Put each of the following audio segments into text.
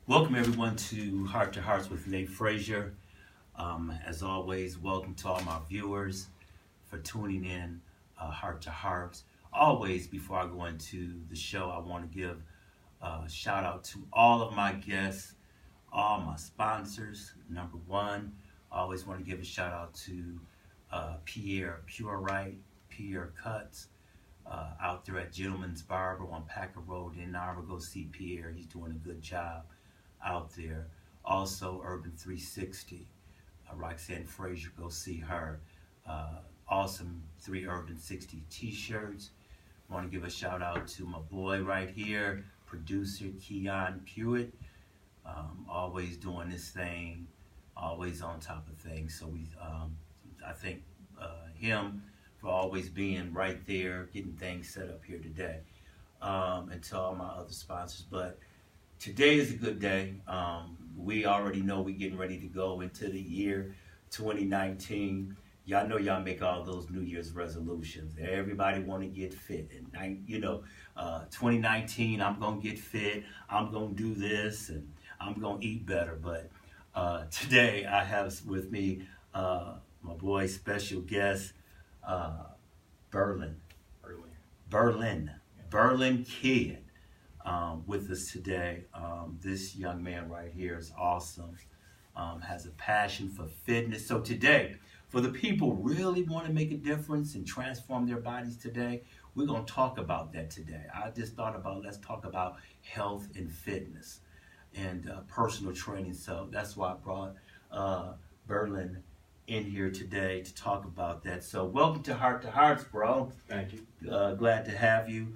Welcome everyone to Hearts with Nate Frazier. As always, welcome to all my viewers for tuning in Heart to Hearts. Always, before I go into the show, I want to give a shout out to all of my guests, all my sponsors. Number one, I always want to give a shout out to Pierre Pure Right, Pierre Cuts, out there at Gentleman's Barber on Packer Road in Ann Arbor. Go see Pierre. He's doing a good job out there. Also, Urban 360, Roxanne Frazier, go see her. Awesome 3 Urban 60 t-shirts. Want to give a shout out to my boy right here, producer Keon Pewitt. Always doing this thing, always on top of things. So I thank him for always being right there, getting things set up here today. And to all my other sponsors. But today is a good day. We already know we're getting ready to go into the year 2019. Y'all know y'all make all those New Year's resolutions. Everybody want to get fit. And 2019, I'm going to get fit. I'm going to do this and I'm going to eat better. But today I have with me my boy, special guest, Birlyn. Birlyn Kid. With us today. This young man right here is awesome, has a passion for fitness. So today, for the people who really want to make a difference and transform their bodies today, we're going to talk about that today. I just thought about, let's talk about health and fitness and personal training. So that's why I brought Birlyn in here today to talk about that. So welcome to Hearts, bro. Thank you. Glad to have you.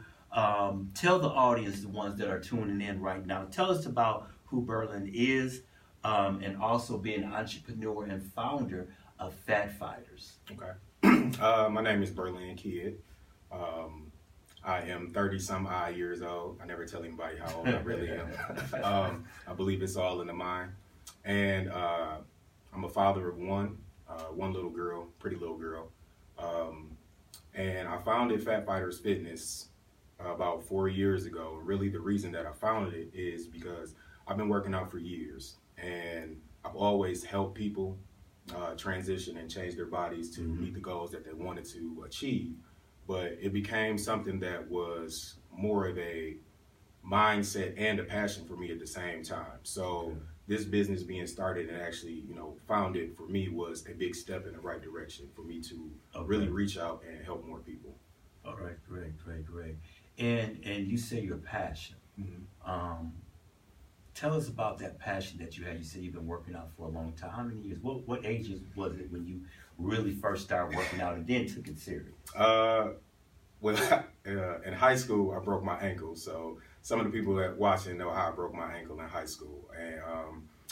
Tell the audience, the ones that are tuning in right now, tell us about who Birlyn is, and also being an entrepreneur and founder of Fat Fighters. Okay. My name is Birlyn Kid. I am 30-some-odd years old. I never tell anybody how old I really am. I believe it's all in the mind. And I'm a father of one little girl, pretty little girl. And I founded Fat Fighters Fitness about 4 years ago. Really, the reason that I founded it is because I've been working out for years, and I've always helped people transition and change their bodies to meet the goals that they wanted to achieve. But it became something that was more of a mindset and a passion for me at the same time. So this business being started and actually, founded for me was a big step in the right direction for me to really reach out and help more people. All right, great. And you say your passion. Tell us about that passion that you had. You said you've been working out for a long time. How many years? What ages was it when you really first started working out and then took it serious? Well, in high school, I broke my ankle. So some of the people that watching know how I broke my ankle in high school. And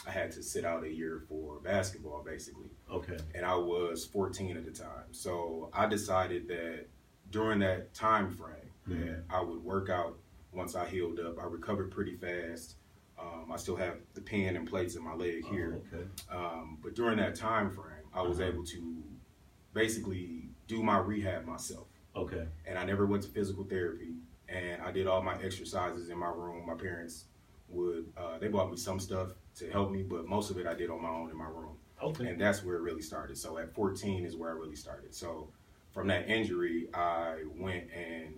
I had to sit out a year for basketball, basically. Okay. And I was 14 at the time. So I decided that during that time frame, that I would work out once I healed up. I recovered pretty fast. I still have the pin and plates in my leg here. But during that time frame, I was able to basically do my rehab myself. Okay. And I never went to physical therapy. And I did all my exercises in my room. My parents they bought me some stuff to help me, but most of it I did on my own in my room. Okay. And that's where it really started. So at 14 is where I really started. So from that injury, I went and,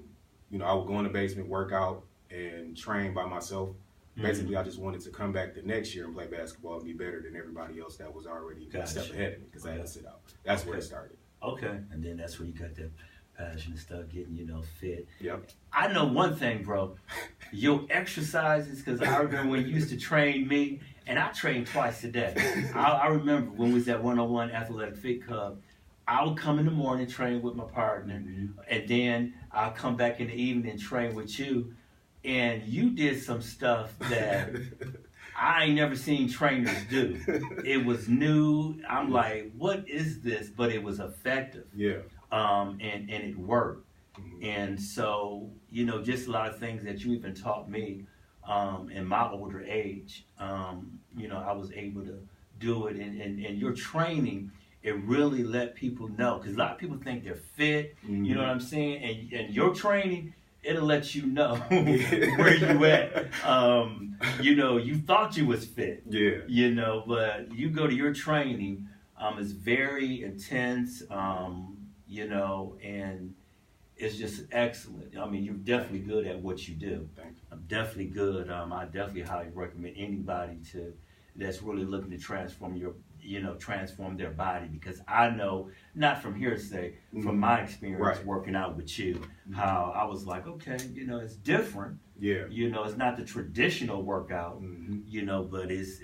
I would go in the basement, work out, and train by myself. Basically, I just wanted to come back the next year and play basketball and be better than everybody else that was already a step ahead of me because I had to sit out. That's where it started. Okay. And then that's where you got that passion and stuff, getting, fit. Yep. I know one thing, bro. Your exercises, because I remember when you used to train me, and I trained twice a day. I remember when we was at 101 Athletic Fit Club, I would come in the morning, train with my partner, and then I'll come back in the evening and train with you. And you did some stuff that I ain't never seen trainers do. It was new. I'm like, what is this? But it was effective. Yeah. And it worked. And so, just a lot of things that you even taught me in my older age, I was able to do it. And your training, it really let people know. Because a lot of people think they're fit, you know what I'm saying? And your training, it'll let you know where you at. You know, you thought you was fit. Yeah. You know, but you go to your training, it's very intense, you know, and it's just excellent. I mean, you're definitely good at what you do. Thank you. I'm definitely good. I definitely highly recommend anybody that's really looking to transform their body, because I know, not from hearsay, from my experience working out with you, how I was like, okay, you know, it's different. Yeah. You know, it's not the traditional workout, you know, but it's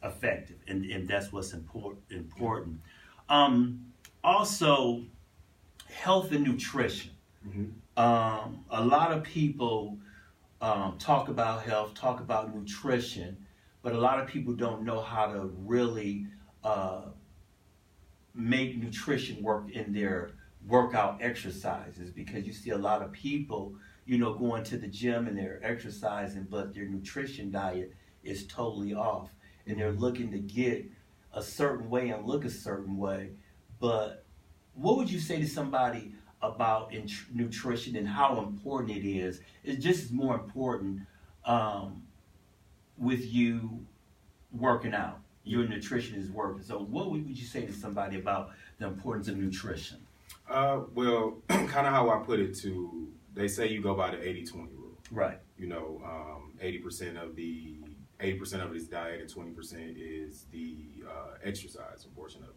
effective, and that's what's important. Also, health and nutrition. A lot of people talk about health, talk about nutrition, but a lot of people don't know how to really make nutrition work in their workout exercises, because you see a lot of people, you know, going to the gym and they're exercising, but their nutrition diet is totally off, and they're looking to get a certain way and look a certain way. But what would you say to somebody about nutrition and how important it is? It's just as more important with you working out. Your nutrition is working. So what would you say to somebody about the importance of nutrition? Well, kind of how I put it they say you go by the 80-20 rule. Right. You know, 80% of it is diet and 20% is the exercise portion of it.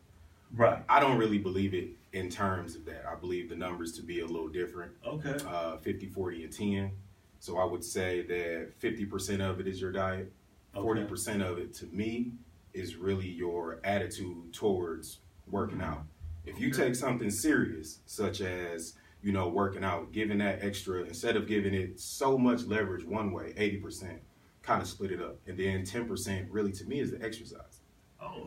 Right. I don't really believe it in terms of that. I believe the numbers to be a little different. Okay. 50, 40, and 10. So I would say that 50% of it is your diet. 40% of it, to me, is really your attitude towards working out. If you take something serious, such as, you know, working out, giving that extra, instead of giving it so much leverage one way, 80%, kind of split it up. And then 10% really, to me, is the exercise.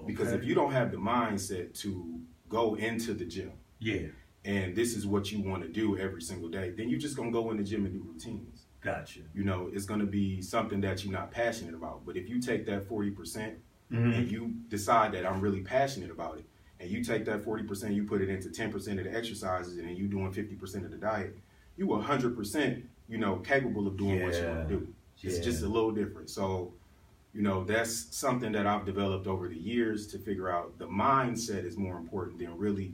Because if you don't have the mindset to go into the gym, and this is what you want to do every single day, then you're just going to go in the gym and do routines. Gotcha. You know, it's going to be something that you're not passionate about. But if you take that 40% and you decide that I'm really passionate about it, and you take that 40%, you put it into 10% of the exercises, and then you doing 50% of the diet, you 100%, you know, capable of doing what you want to do. It's just a little different. So, you know, that's something that I've developed over the years to figure out the mindset is more important than really,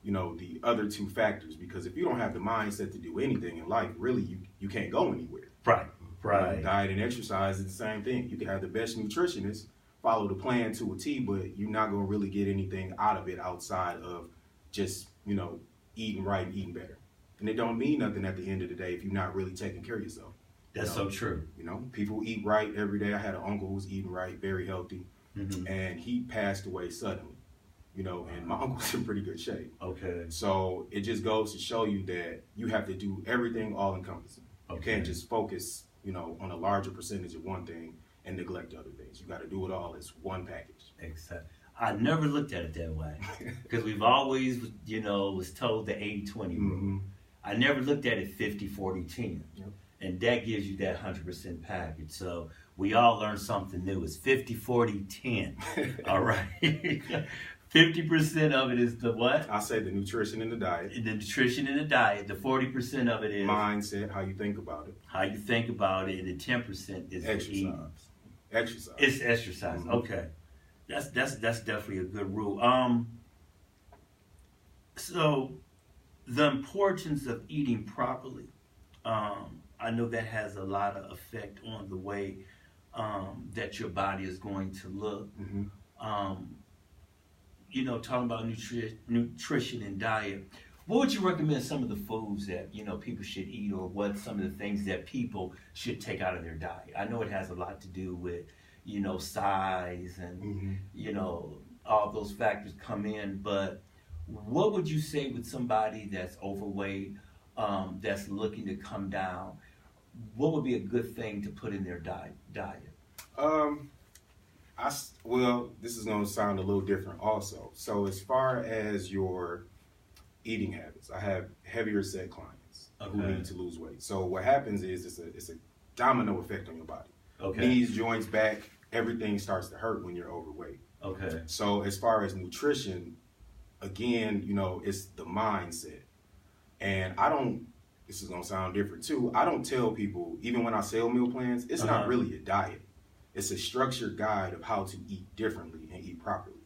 you know, the other two factors. Because if you don't have the mindset to do anything in life, really, you can't go anywhere. Right. You know, diet and exercise is the same thing. You can have the best nutritionist, follow the plan to a T, but you're not going to really get anything out of it outside of just, you know, eating right and eating better. And it don't mean nothing at the end of the day if you're not really taking care of yourself. That's so true. You know, people eat right every day. I had an uncle who was eating right, very healthy, and he passed away suddenly. You know, and my uncle's in pretty good shape. Okay. So it just goes to show you that you have to do everything all encompassing. You can't just focus, you know, on a larger percentage of one thing and neglect other things. You got to do it all as one package. Exactly. I never looked at it that way, because we've always, you know, was told the 80-20 rule. I never looked at it 50-40-10. Yep. And that gives you that 100% package. So we all learned something new. It's 50-40-10. All right. 50% of it is the what? I say the nutrition and the diet. The nutrition and the diet. The 40% of it is mindset, how you think about it. How you think about it, and the 10% is exercise. Exercise. It's exercise. Okay. That's definitely a good rule. So the importance of eating properly. I know that has a lot of effect on the way that your body is going to look. You know, talking about nutrition and diet, what would you recommend some of the foods that, you know, people should eat, or what some of the things that people should take out of their diet? I know it has a lot to do with, you know, size and, you know, all those factors come in, but what would you say with somebody that's overweight, that's looking to come down? What would be a good thing to put in their diet? Well, this is going to sound a little different also. So as far as your eating habits, I have heavier set clients who need to lose weight. So what happens is it's a domino effect on your body. Knees, joints, back, everything starts to hurt when you're overweight. So as far as nutrition, again, you know, it's the mindset. And I don't this is going to sound different too. I don't tell people, even when I sell meal plans, it's not really a diet. It's a structured guide of how to eat differently and eat properly.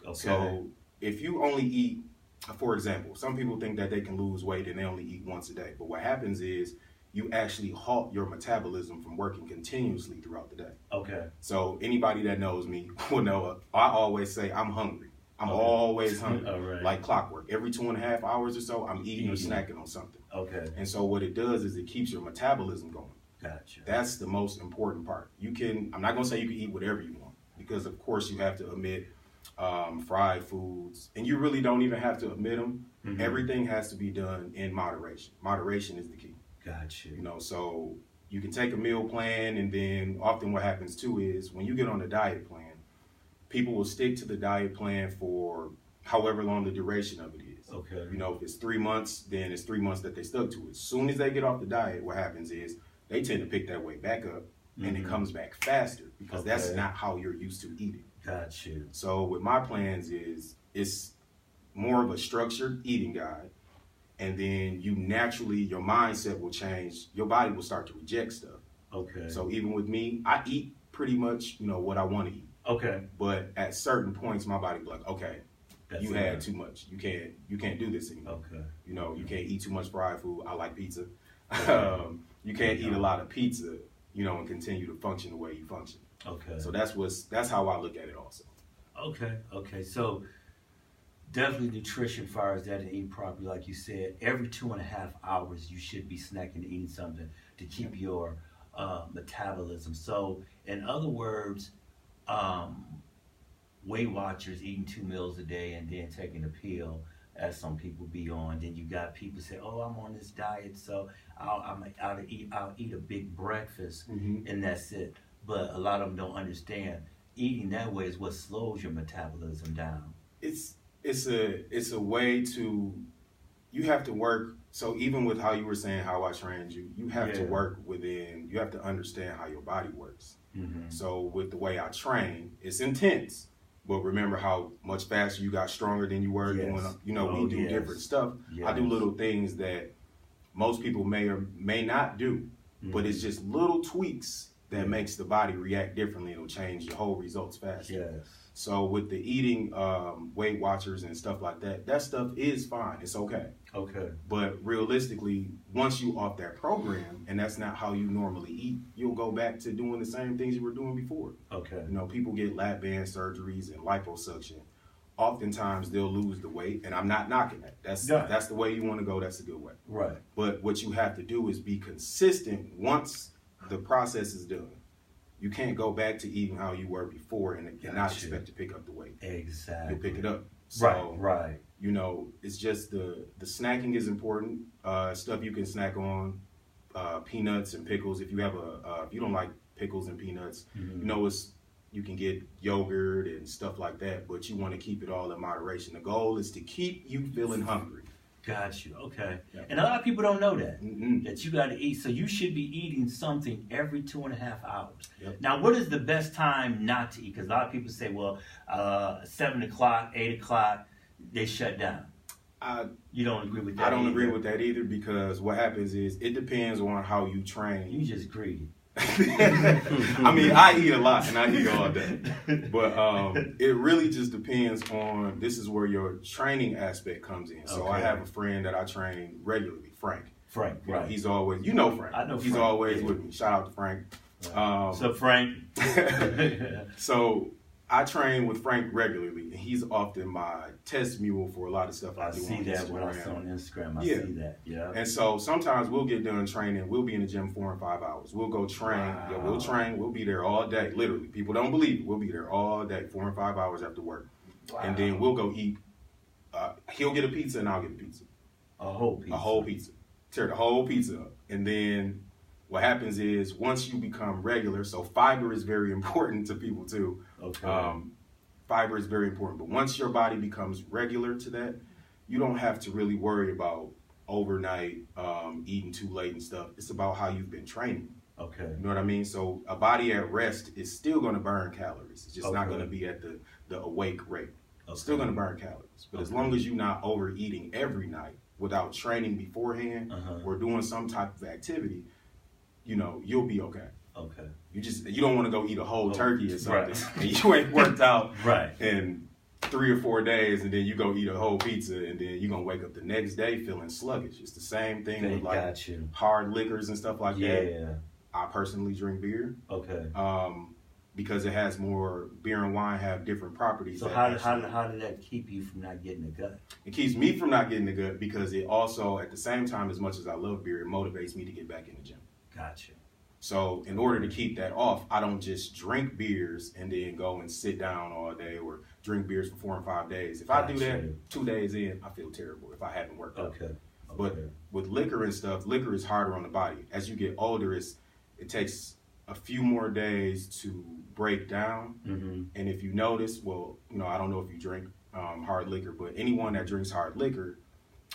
Okay. So if you only eat, for example, some people think that they can lose weight and they only eat once a day. But what happens is you actually halt your metabolism from working continuously throughout the day. Okay. So anybody that knows me will know I always say I'm hungry. I'm always hungry, like clockwork. Every 2.5 hours or so, I'm eating or snacking on something. Okay. And so what it does is it keeps your metabolism going. Gotcha. That's the most important part. I'm not going to say you can eat whatever you want, because of course you have to omit fried foods, and you really don't even have to omit them. Mm-hmm. Everything has to be done in moderation. Moderation is the key. Gotcha. So you can take a meal plan, and then often what happens too is when you get on a diet plan, people will stick to the diet plan for however long the duration of it is. Okay. If it's 3 months, then it's 3 months that they stuck to it. As soon as they get off the diet, what happens is they tend to pick that weight back up, and it comes back faster, because that's not how you're used to eating. Gotcha. So with my plans it's more of a structured eating guide, and then you naturally, your mindset will change. Your body will start to reject stuff. Okay. So even with me, I eat pretty much, what I want to eat. Okay. But at certain points, my body be like, okay, you had too much. You can't do this anymore. Okay. You can't eat too much fried food. I like pizza. You can't eat a lot of pizza, and continue to function the way you function. Okay. So that's how I look at it also. Okay. So definitely nutrition far as that, and eat properly, like you said. Every 2.5 hours you should be snacking and eating something to keep your metabolism. So in other words, Weight Watchers eating 2 meals a day and then taking a pill, as some people be on. Then you got people say, "Oh, I'm on this diet, so I'll eat a big breakfast, and that's it." But a lot of them don't understand. Eating that way is what slows your metabolism down. It's a way to, you have to work. So even with how you were saying how I trained you, you have to work within. You have to understand how your body works. Mm-hmm. So with the way I train, it's intense. But remember how much faster you got stronger than you were doing, we do different stuff. Yes. I do little things that most people may or may not do, but it's just little tweaks that makes the body react differently. It'll change your whole results faster. Yes. So with the eating Weight Watchers and stuff like that, that stuff is fine. It's okay. Okay. But realistically, once you off that program and that's not how you normally eat, you'll go back to doing the same things you were doing before. Okay. People get lap band surgeries and liposuction. Oftentimes they'll lose the weight, and I'm not knocking that. That's the way you want to go. That's a good way. Right. But what you have to do is be consistent once the process is done. You can't go back to eating how you were before and not expect to pick up the weight. Exactly. You'll pick it up. So, right. It's just the snacking is important. Stuff you can snack on, peanuts and pickles. If you have if you don't like pickles and peanuts, you can get yogurt and stuff like that, but you want to keep it all in moderation. The goal is to keep you feeling hungry. Got you. Okay. Yep. And a lot of people don't know that, that you got to eat. So you should be eating something every 2.5 hours. Yep. Now, what is the best time not to eat? Because a lot of people say, well, 7 o'clock, 8 o'clock, they shut down. You don't agree with that? I don't agree with that either, because what happens is it depends on how you train. You just greedy. I mean, I eat a lot and I eat all day, but it really just depends on, this is where your training aspect comes in. So I have a friend that I train regularly, Frank, right. He's always, Frank. I know Frank. He's always with me. Shout out to Frank. So Frank. So I train with Frank regularly, and he's often my test mule for a lot of stuff I do on Instagram. I see that when I saw on Instagram. I see that. Yeah. And so sometimes we'll get done training. We'll be in the gym 4 and 5 hours. We'll go train. Wow. Yeah, we'll train. We'll be there all day. Literally, people don't believe it. We'll be there all day, 4 and 5 hours after work. Wow. And then we'll go eat. He'll get a pizza and I'll get a pizza. A whole pizza. A whole pizza. Tear the whole pizza up, and then what happens is once you become regular, so fiber is very important to people too. Okay. Fiber is very important, but once your body becomes regular to that, you don't have to really worry about overnight eating too late and stuff. It's about how you've been training. Okay. You know what I mean? So a body at rest is still going to burn calories. It's just not going to be at the awake rate. It's still going to burn calories, but as long as you're not overeating every night, without training beforehand or doing some type of activity, you'll be okay. Okay. You don't want to go eat a whole turkey or something, and you ain't worked out in 3 or 4 days, and then you go eat a whole pizza, and then you're going to wake up the next day feeling sluggish. It's the same thing with like hard liquors and stuff like that. Yeah. I personally drink beer. Okay. Because it has more, beer and wine have different properties. So how did that keep you from not getting the gut? It keeps me from not getting the gut because it also, at the same time, as much as I love beer, it motivates me to get back in the gym. Gotcha. So in order to keep that off, I don't just drink beers and then go and sit down all day or drink beers for 4 and 5 days. If I do that 2 days in, I feel terrible if I haven't worked out. Okay. But with liquor and stuff, liquor is harder on the body. As you get older, it takes a few more days to break down. And if you notice, I don't know if you drink hard liquor, but anyone that drinks hard liquor,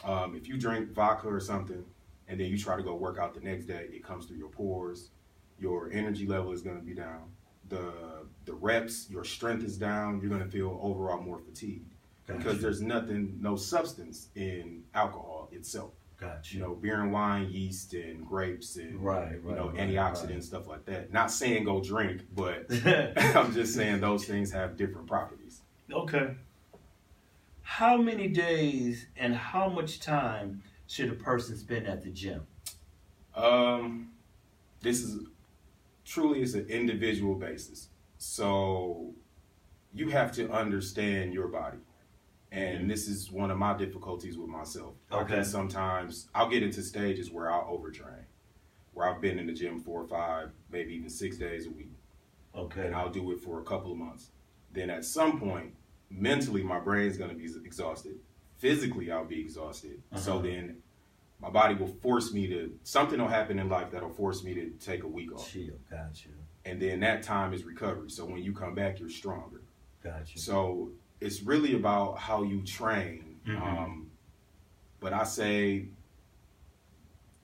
if you drink vodka or something and then you try to go work out the next day, it comes through your pores. Your energy level is going to be down. The reps, your strength is down. You're going to feel overall more fatigued because there's no substance in alcohol itself. Gotcha. Beer and wine, yeast and grapes and antioxidants, stuff like that. Not saying go drink, but I'm just saying those things have different properties. Okay. How many days and how much time should a person spend at the gym? This is truly it's an individual basis. So you have to understand your body. And this is one of my difficulties with myself. Okay. Sometimes I'll get into stages where I'll overtrain, where I've been in the gym 4 or 5, maybe even 6 days a week. Okay. And I'll do it for a couple of months. Then at some point, mentally, my brain's going to be exhausted. Physically, I'll be exhausted. So then my body will force me something will happen in life that'll force me to take a week off. Chill, gotcha. And then that time is recovery. So when you come back, you're stronger. Gotcha. So it's really about how you train. But I say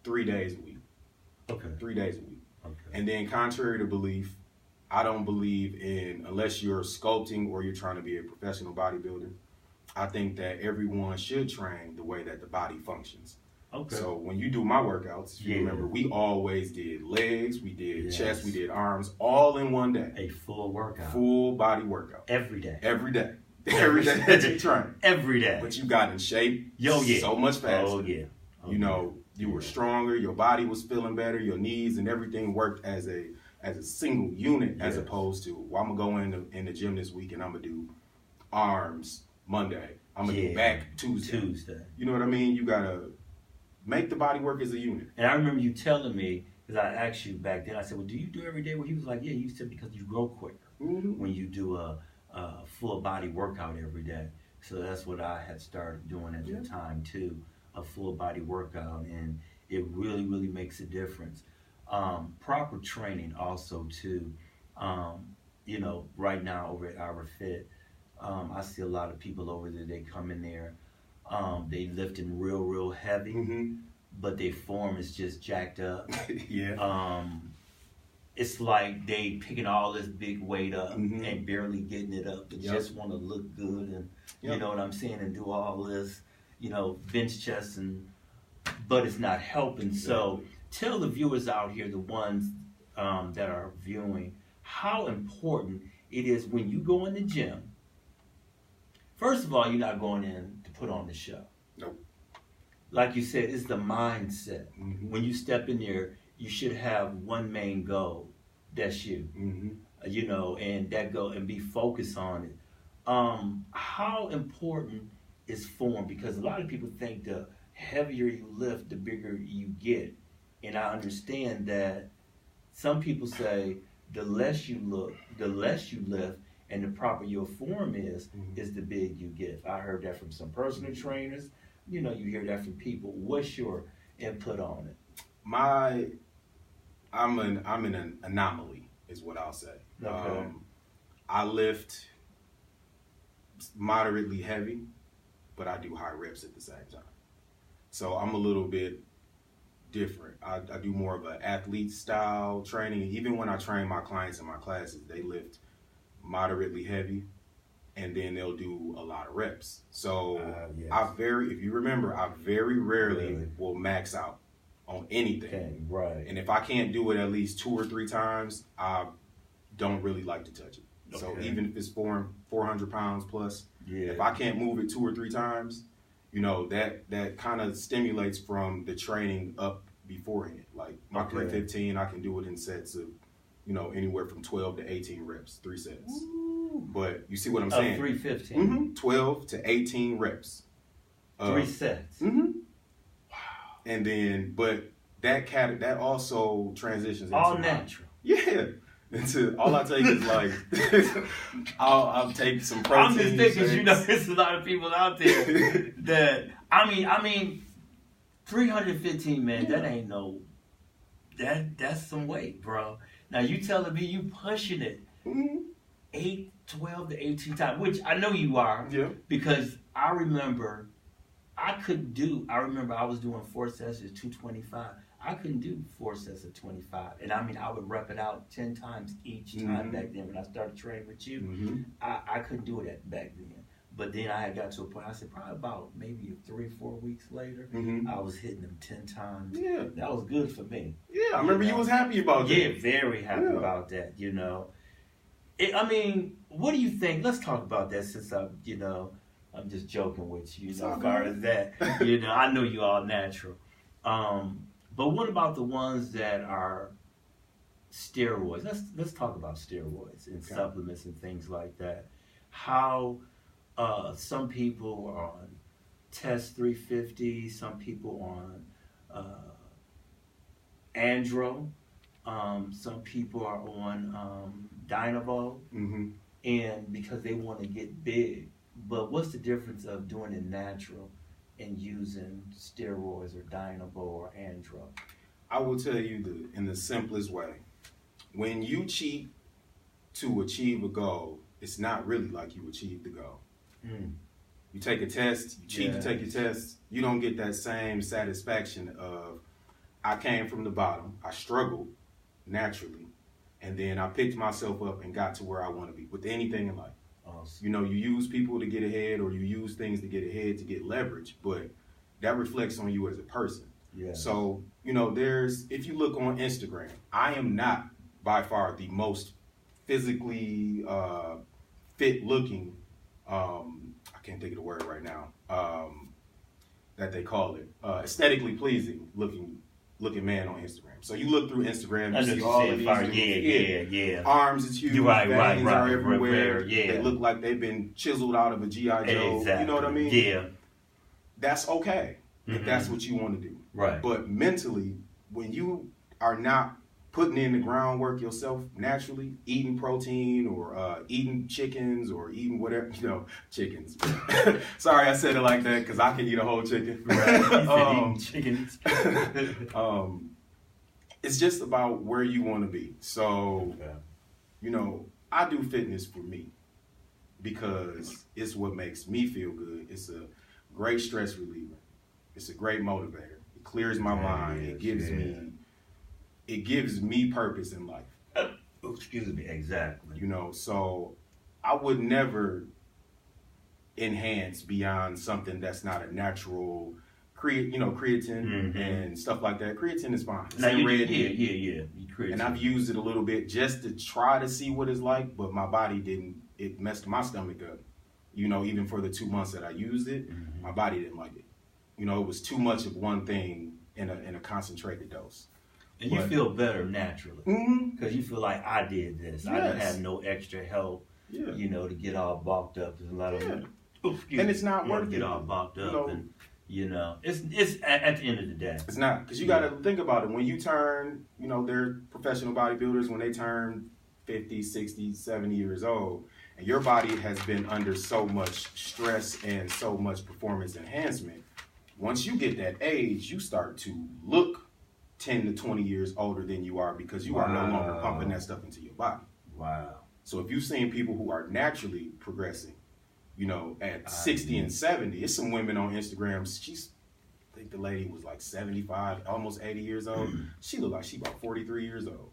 3 days a week. Okay. 3 days a week. Okay. And then contrary to belief, I don't believe in, unless you're sculpting or you're trying to be a professional bodybuilder, I think that everyone should train the way that the body functions. Okay. So when you do my workouts, if you remember, we always did legs, we did chest, we did arms, all in one day. A full workout. Full body workout. Every day. Every day. Every day that you train. Every day. But you got in shape so much faster. You were stronger, your body was feeling better, your knees and everything worked as a single unit as opposed to, I'm going to go in the gym this week and I'm going to do arms Monday. I'm going to do back Tuesday. You know what I mean? You got to make the body work as a unit. And I remember you telling me, because I asked you back then, I said, well, do you do every day? Well, he was like, yeah, you said because you grow quicker when you do a full body workout every day. So that's what I had started doing at the time too, a full body workout, and it really, really makes a difference. Proper training also too. Right now over at Our Fit, I see a lot of people over there, they come in there, they lifting real heavy, but their form is just jacked up. It's like they picking all this big weight up and barely getting it up. They just want to look good and you know what I'm saying, and do all this, bench chest, but it's not helping. So tell the viewers out here, the ones that are viewing, how important it is when you go in the gym. First of all, you're not going in to put on the show. Nope. Like you said, it's the mindset. When you step in there, you should have one main goal. That's you. And that goal, and be focused on it. How important is form? Because a lot of people think the heavier you lift, the bigger you get. And I understand that some people say the less you lift, and the proper your form is the big you get. I heard that from some personal trainers. You hear that from people. What's your input on it? I'm an anomaly, is what I'll say. Okay. I lift moderately heavy, but I do high reps at the same time. So I'm a little bit different. I do more of an athlete style training. Even when I train my clients in my classes, they lift moderately heavy, and then they'll do a lot of reps. So yes. if you remember, I very rarely will max out on anything. Okay, right. And if I can't do it at least 2 or 3 times, I don't really like to touch it. Okay. So even if it's 400 pounds plus, if I can't move it 2 or 3 times, that kind of stimulates from the training up beforehand. Like my 315, I can do it in sets of, anywhere from 12 to 18 reps, 3 sets. Ooh. But you see what I'm saying? 315. Mm-hmm. 12 to 18 reps. 3 sets. Mm-hmm. Wow. And then, but that also transitions into all natural. Yeah. Into all I take is like I'll take some protein. I'm just thinking, there's a lot of people out there that I mean 315, man, that ain't no that's some weight, bro. Now you telling me you pushing it 12 to 18 times, which I know you are, because I remember I was doing 4 sets of 225. I couldn't do 4 sets of 25. And I would rep it out 10 times each time back then when I started training with you. Mm-hmm. I couldn't do it back then. But then I had got to a point, I said probably about maybe 3 or 4 weeks later, I was hitting them 10 times. Yeah. That was good for me. Yeah, I remember you was happy about that. Yeah, very happy about that, what do you think? Let's talk about that since I'm just joking with you, as far as that. I know you all natural. But what about the ones that are steroids? Let's talk about steroids and supplements and things like that. How some people are on Test 350, some people on Andro, some people are on Dynamo, and because they want to get big. But what's the difference of doing it natural and using steroids or Dynamo or Andro? I will tell you in the simplest way. When you cheat to achieve a goal, it's not really like you achieved the goal. You take a test, you cheat to take your test, you don't get that same satisfaction of, I came from the bottom, I struggled naturally, and then I picked myself up and got to where I want to be with anything in life. Awesome. You use people to get ahead, or you use things to get ahead to get leverage, but that reflects on you as a person. Yeah. So, if you look on Instagram, I am not by far the most physically fit looking, I can't think of the word right now, that they call it, aesthetically pleasing looking man on Instagram. So you look through Instagram, you see all of these arms is huge, veins are everywhere. They look like they've been chiseled out of a G.I. Joe. Exactly. You know what I mean? Yeah. That's okay if that's what you want to do. Right. But mentally, when you are not putting in the groundwork yourself naturally, eating protein or eating chickens or eating whatever, chickens. Sorry I said it like that because I can eat a whole chicken. Right. Chickens. It's just about where you want to be. So, I do fitness for me because it's what makes me feel good. It's a great stress reliever. It's a great motivator. It clears my mind. It gives me purpose in life. Excuse me, exactly. So I would never enhance beyond something that's not a natural creatine and stuff like that. Creatine is fine. And I've used it a little bit just to try to see what it's like, but my body it messed my stomach up. Even for the 2 months that I used it, my body didn't like it. It was too much of one thing in a concentrated dose. And you feel better naturally because you feel like I did this. Yes. I didn't have no extra help, to get all bulked up. There's a lot of and it's not worth it. Get all bulked up, and it's at the end of the day. It's not, because you got to think about it. When you turn, they're professional bodybuilders when they turn 50, 60, 70 years old, and your body has been under so much stress and so much performance enhancement. Once you get that age, you start to look 10 to 20 years older than you are because you are no longer pumping that stuff into your body. Wow. So if you've seen people who are naturally progressing, at 60 and 70, it's some women on Instagram, I think the lady was like 75, almost 80 years old. She looked like she about 43 years old.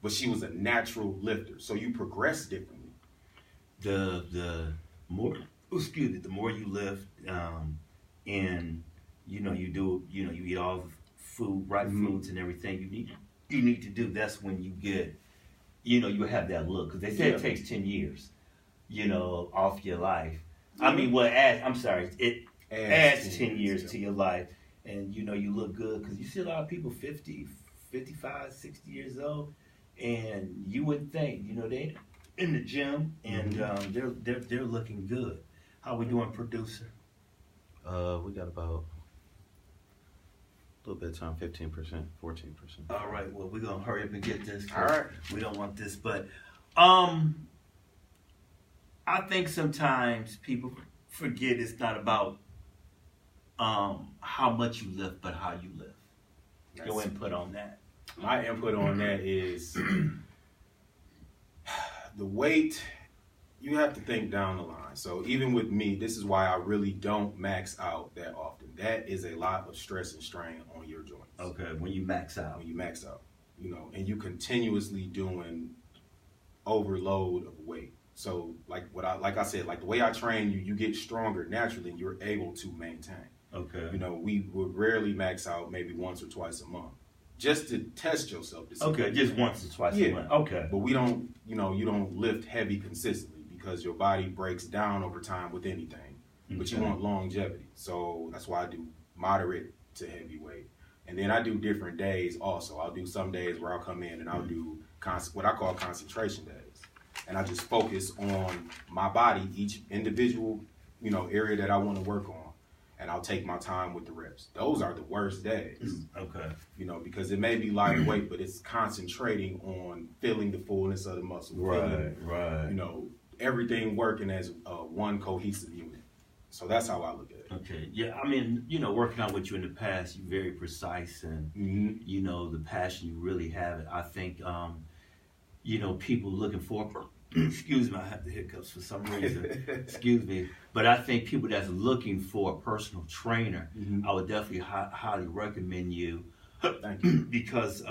But she was a natural lifter. So you progress differently. The more, excuse me, the more you lift, and you eat all the food, right foods and everything you need to do. That's when you get, you have that look. Because they say it takes 10 years, off your life. I mean, it adds 10 years to your life. And, you look good. Because you see a lot of people 50, 55, 60 years old. And you wouldn't think, they in the gym and they're looking good. How we doing, producer? We got about a little bit of time, 15%, 14%. All right, well, we're going to hurry up and get this. All right. We don't want this, but I think sometimes people forget it's not about how much you lift, but how you lift. Your input on that. My input on that is the weight. You have to think down the line. So even with me, this is why I really don't max out that often. That is a lot of stress and strain on your joints. Okay, when you max out. When you max out, and you continuously doing overload of weight. So like I said, like the way I train you, you get stronger naturally and you're able to maintain. Okay. We would rarely max out maybe once or twice a month. Just to test yourself. To see okay, just once or twice a month. Okay. But we don't, you don't lift heavy consistently because your body breaks down over time with anything. Okay. But you want longevity. So that's why I do moderate to heavy weight. And then I do different days also. I'll do some days where I'll come in and I'll do what I call concentration days. And I just focus on my body, each individual, area that I want to work on. And I'll take my time with the reps. Those are the worst days. Okay. Because it may be lightweight, but it's concentrating on feeling the fullness of the muscle. Right. Everything working as one cohesive unit. So that's how I look at it. Okay. Yeah. I mean, working out with you in the past, you're very precise and, the passion you really have it. I think, people looking for, excuse me, I have the hiccups for some reason. Excuse me. But I think people that's looking for a personal trainer, I would definitely highly recommend you. Thank you. Because,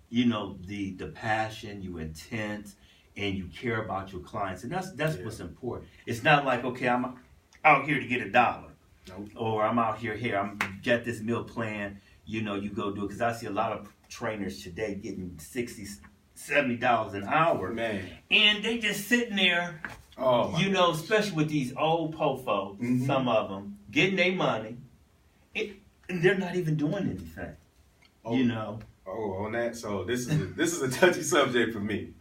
the passion, you intense, and you care about your clients. And that's what's important. It's not like, okay, I'm out here to get $1. Nope. Or I'm out here, I'm got this meal plan, you go do it. Because I see a lot of trainers today getting $60, $70 an hour. Man. And they just sitting there, especially with these old pofos, some of them, getting their money. And they're not even doing anything, Oh, on that. So this is a touchy subject for me.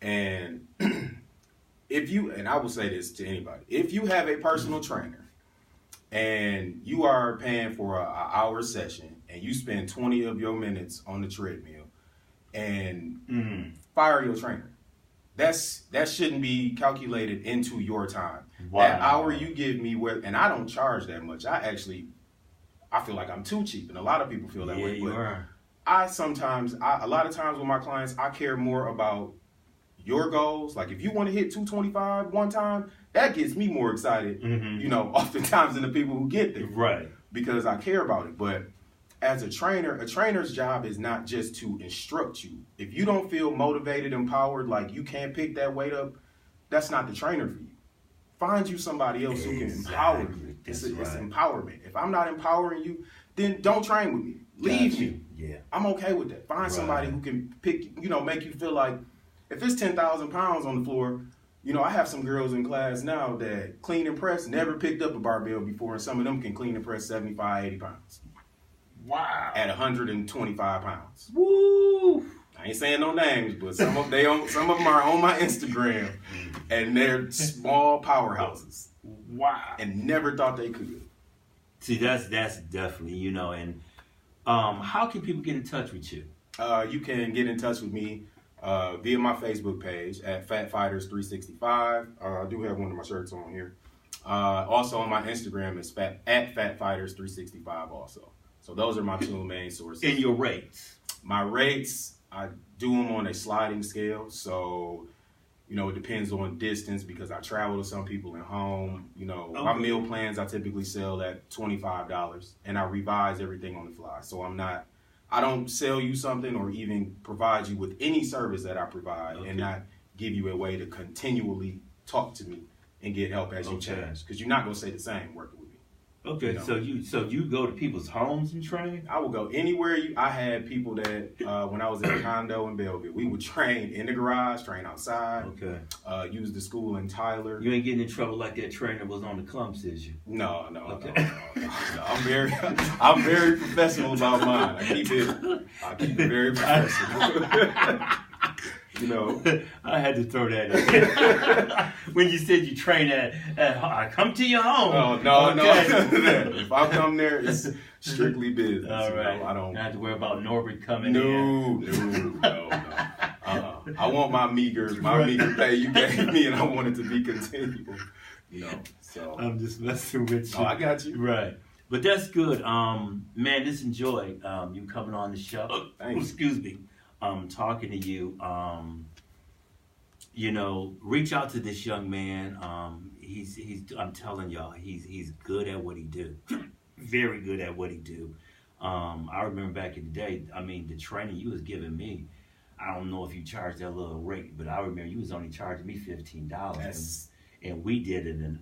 And and I will say this to anybody, if you have a personal trainer and you are paying for an hour session and you spend 20 of your minutes on the treadmill and fire your trainer, that shouldn't be calculated into your time. Wow. That hour you give me, and I don't charge that much. I feel like I'm too cheap, and a lot of people feel that way. You are. A lot of times with my clients, I care more about your goals. Like if you want to hit 225 one time, that gets me more excited, oftentimes than the people who get there. Right. Because I care about it. But as a trainer's job is not just to instruct you. If you don't feel motivated, empowered, like you can't pick that weight up, that's not the trainer for you. Find you somebody else who can empower you. It's empowerment. If I'm not empowering you, then don't train with me. Leave me. Yeah. I'm okay with that. Find somebody who can pick, make you feel like, if it's 10,000 pounds on the floor, I have some girls in class now that clean and press, never picked up a barbell before, and some of them can clean and press 75, 80 pounds. Wow. At 125 pounds. Woo! I ain't saying no names, but some of them are on my Instagram, and they're small powerhouses. Wow. And never thought they could. See, that's definitely, and how can people get in touch with you? You can get in touch with me via my Facebook page at Fat Fighters 365. I do have one of my shirts on here. Also on my Instagram is at Fat Fighters 365 also. So those are my two main sources. And your rates? My rates, I do them on a sliding scale. So, it depends on distance because I travel to some people at home. My meal plans I typically sell at $25 and I revise everything on the fly. So I don't sell you something or even provide you with any service that I provide and not give you a way to continually talk to me and get help as you Okay. change. Because you're not gonna stay the same working with me. Okay, You know. so you go to people's homes and train? I would go anywhere. I had people that when I was in a condo in Belleville, we would train in the garage, train outside. Okay. Use the school in Tyler. You ain't getting in trouble like that trainer was on the clumps, is you? No. Okay. No. I'm very professional about mine. I keep it very professional. You know, I had to throw that in. When you said you train I come to your home. Oh, no. Okay. If I come there, it's strictly business. All right. You know, I don't have to worry about Norbert coming No. in. I want my meager pay you gave me, and I want it to be continual. You know, so I'm just messing with you. Oh, I got you. Right. But that's good. Man, just enjoy you coming on the show. Thanks. Excuse me. Talking to you. You know, reach out to this young man. He's I'm telling y'all, he's good at what he do. Very good at what he do. I remember back in the day, I mean, the training you was giving me, I don't know if you charged that little rate, but I remember you was only charging me $15. Yes. And we did it in an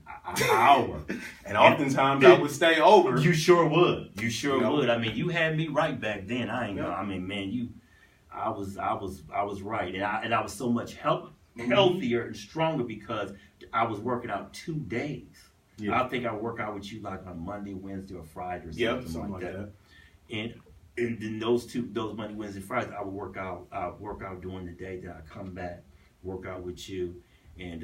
hour. And oftentimes I would stay over. You sure would. You sure You know? would. I mean, you had me right back then. I ain't know. I mean, man, I was right, and I was so much healthier and stronger because I was working out 2 days. Yeah. I think I work out with you like on Monday, Wednesday, or Friday or something like that. And then those Monday, Wednesday, Fridays, I would work out during the day. Then I come back, work out with you, and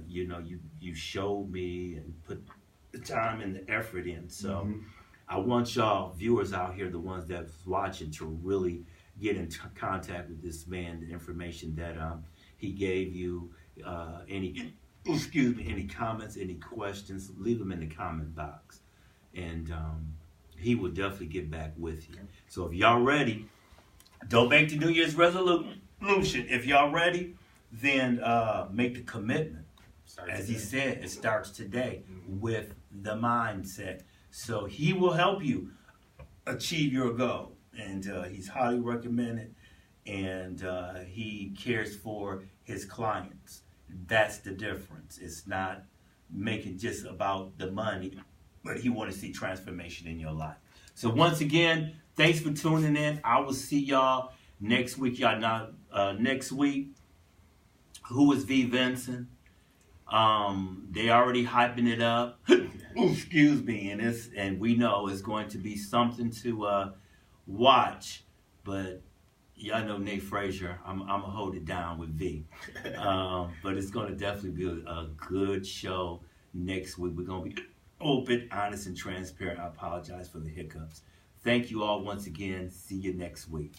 you know, you showed me and put the time and the effort in. So I want y'all viewers out here, the ones that's watching, to really get in contact with this man. The information that he gave you, any comments, any questions, leave them in the comment box, and he will definitely get back with you. So if y'all ready, don't make the New Year's resolution. If y'all ready, then make the commitment. As he said, it starts today with the mindset. So he will help you achieve your goal. And he's highly recommended, and he cares for his clients. That's the difference. It's not making just about the money, but he wants to see transformation in your life. So once again, thanks for tuning in. I will see y'all next week. Y'all not next week. Who is V. Vincent? They already hyping it up. Excuse me, and we know it's going to be something to watch, but y'all know Nate Frazier. I'm gonna hold it down with V. But it's gonna definitely be a good show next week. We're gonna be open, honest, and transparent. I apologize for the hiccups. Thank you all once again. See you next week.